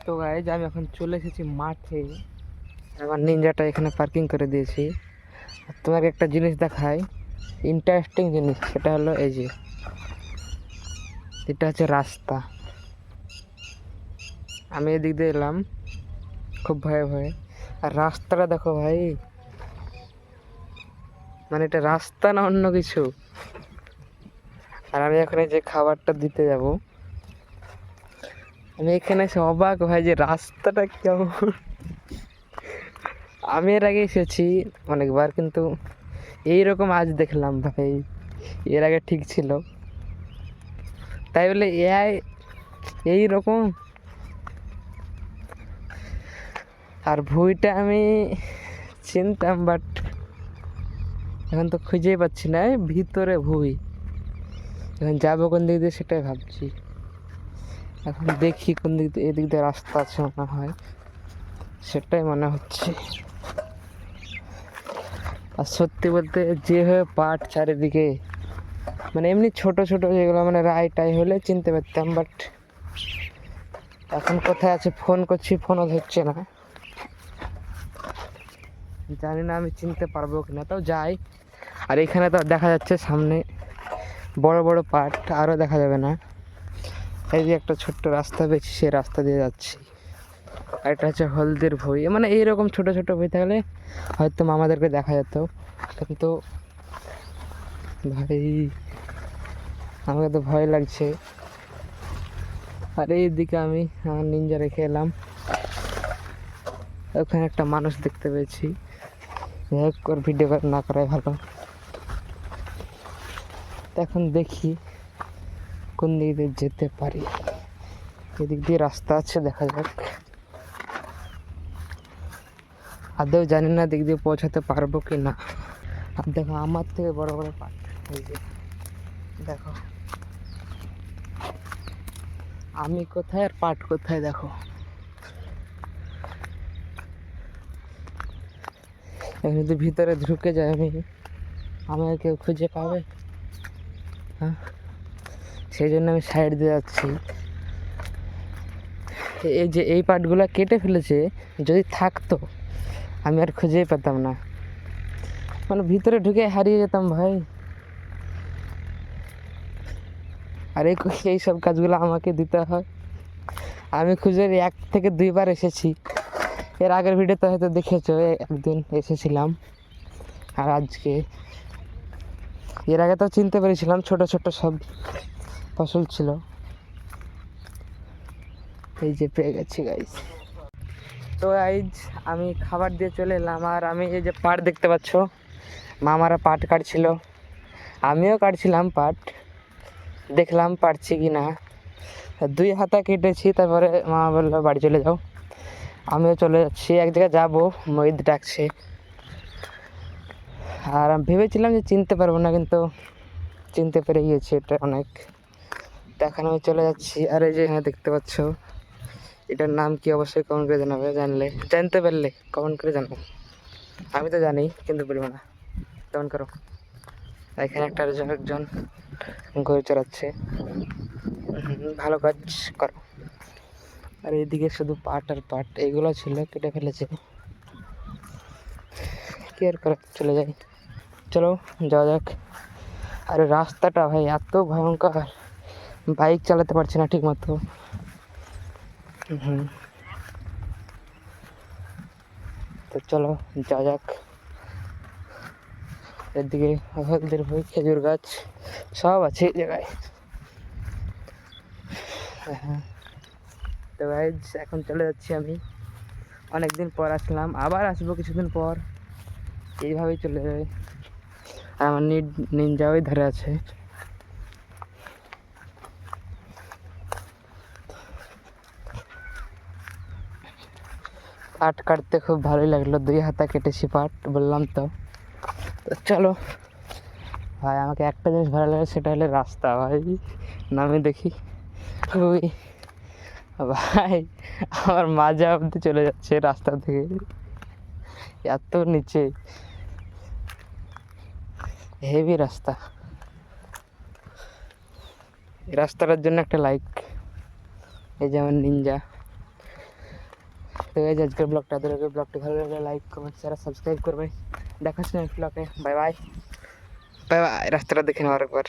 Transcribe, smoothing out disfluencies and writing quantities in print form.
তো গাইজ আমি এখন চলে এসেছি মাঠে। আমার নিনজাটা এখানে পার্কিং করে দিয়েছি। আর তোমাকে একটা জিনিস দেখাই, ইন্টারেস্টিং জিনিস। সেটা হলো এই যে, এটা হচ্ছে রাস্তা। আমি এদিক দিয়ে এলাম খুব ভয়ে ভয়ে, আর রাস্তাটা দেখো ভাই, মানে এটা রাস্তা না অন্য কিছু। আর আমি এখন এই যে খাবারটা দিতে যাব, আমি এখানে এসে অবাক ভাই যে রাস্তাটা কেমন। আমি এর আগে এসেছি অনেকবার, কিন্তু এইরকম আজ দেখলাম ভাই। এর আগে ঠিক ছিল, তাই বলে এআই এইরকম। আর ভুঁইটা আমি চিনতাম, বাট এখন তো খুঁজেই পাচ্ছি না। এই ভিতরে ভুঁই, এখন যাবো কোন দিক দিয়ে সেটাই ভাবছি। এখন দেখি কোন দিক দিয়ে, এদিক দিয়ে রাস্তা আছে মনে হয়, সেটাই মনে হচ্ছে। আর সত্যি বলতে যেভাবে পাট চারিদিকে, মানে এমনি ছোট ছোট যেগুলো মানে রায় টাই হলে চিনতে পারতাম, বাট এখন কোথায় আছে, ফোন করছি ফোনও ধরছে না। জানি না আমি চিনতে পারবো কিনা, তাও যাই। আর এখানে তো দেখা যাচ্ছে সামনে বড় বড় পাট, আরও দেখা যাবে না। এই যে একটা ছোট্ট রাস্তা পেয়েছি, সেই রাস্তা দিয়ে যাচ্ছি। আর এটা হচ্ছে হলদের ভুঁই। মানে এইরকম ছোট ছোট ভুঁই থাকলে হয়তো মামাদেরকে দেখা যেত, কিন্তু ভাই আমাকে তো ভয় লাগছে। আর এইদিকে আমি আমার নিনজা রেখে এলাম, ওখানে একটা মানুষ দেখতে পেয়েছি। ভিডিও না করাই ভালো। এখন দেখি কোন দিক দিয়ে যেতে পারি। এদিক দিয়ে রাস্তা আছে, দেখা যাক। আদৌ জানি না দিক দিয়ে পৌঁছাতে পারবো কি না। আর দেখো আমার থেকে বড় বড় পাট, এই যে দেখো। আমি কোথায় আর পাট কোথায় দেখো। এখন যদি ভিতরে ঢুকে যায় আমি, আমাকে কেউ খুঁজে পাবে? হ্যাঁ, সেই জন্য আমি সাইড দিয়ে যাচ্ছি। এই যে এই পাটগুলো কেটে ফেলেছে, যদি থাকতো আমি আর খুঁজেই পেতাম না, মানে ভিতরে ঢুকে হারিয়ে যেতাম ভাই। আর এই সব কাজগুলো আমাকে দিতে হয়। আমি খুঁজে 1 থেকে 2 বার এসেছি। এর আগের ভিডিওতে হয়তো দেখেছো, একদিন এসেছিলাম আর আজকে। এর আগে তো চিনতে পেরেছিলাম, ছোট ছোট সব ফসল ছিল। এই যে পেয়ে গেছি গাইস। তো গাইজ আমি খাবার দিয়ে চলে এলাম, আর আমি এই যে পাট দেখতে পাচ্ছ, মামারা পাট কাটছিল, আমিও কাটছিলাম পাট। দেখলাম পারছি কি না, 2 হাতা কেটেছি। তারপরে মামা বললো বাড়ি চলে যাও, আমিও চলে যাচ্ছি। এক জায়গায় যাবো, মহিত ডাকছে। আর আমি ভেবেছিলাম যে চিনতে পারবো না, কিন্তু চিনতে পেরে গিয়েছি, এটা অনেক। তো এখন আমি চলে যাচ্ছি। আর এই যে এখানে দেখতে পাচ্ছ, এটার নাম কি অবশ্যই কমেন্ট করে জানাবে, জানতে পারলে কমেন্ট করে জানাবো। আমি তো জানি কিন্তু বলবো না, কমেন্ট করো। এখানে একটা একজন গরু চড়াচ্ছে, ভালো কাজ করো। আর এদিকে শুধু পাট আর পাট, এগুলো ছিল কেটে ফেলেছে, কি আর করার, চলে যাই। চলো যাওয়া যাক। আরে রাস্তাটা ভাই এত ভয়ঙ্কর, বাইক চালাতে পারছি না ঠিক মতো। তো চলো যাওয়া যাক। এদিকে হলদের ভুঁই, খেজুর গাছ সব আছে এই জায়গায়। হ্যাঁ, তো গাইজ এখন চলে যাচ্ছি আমি। অনেকদিন পর আসলাম, আবার আসবো কিছুদিন পর, এইভাবেই চলে যাবে। আর আমার নিনজা ওই ধারে আছে। পাট কাটতে খুব ভালোই লাগলো, 2 হাতা কেটেছি পাট, বললাম তো। তো চলো ভাই, আমাকে একটা জিনিস ভালো লাগে, সেটা হলো রাস্তা ভাই। নামে দেখি ওই ভাই, আমার মাজা অব্দি চলে যাচ্ছে রাস্তা থেকে, এত নিচে, হেভি রাস্তা। এই রাস্তাটার জন্য একটা লাইক। এই যে আমার নিনজা, তো এই যে আজকের ব্লগটা, ব্লগটি ভালো লাগলে লাইক কমেন্ট শেয়ার সাবস্ক্রাইব করবে। দেখাচ্ছি নেক্সট ব্লগে। Bye bye bye bye. রাস্তাটা দেখে নাও আরেকবার।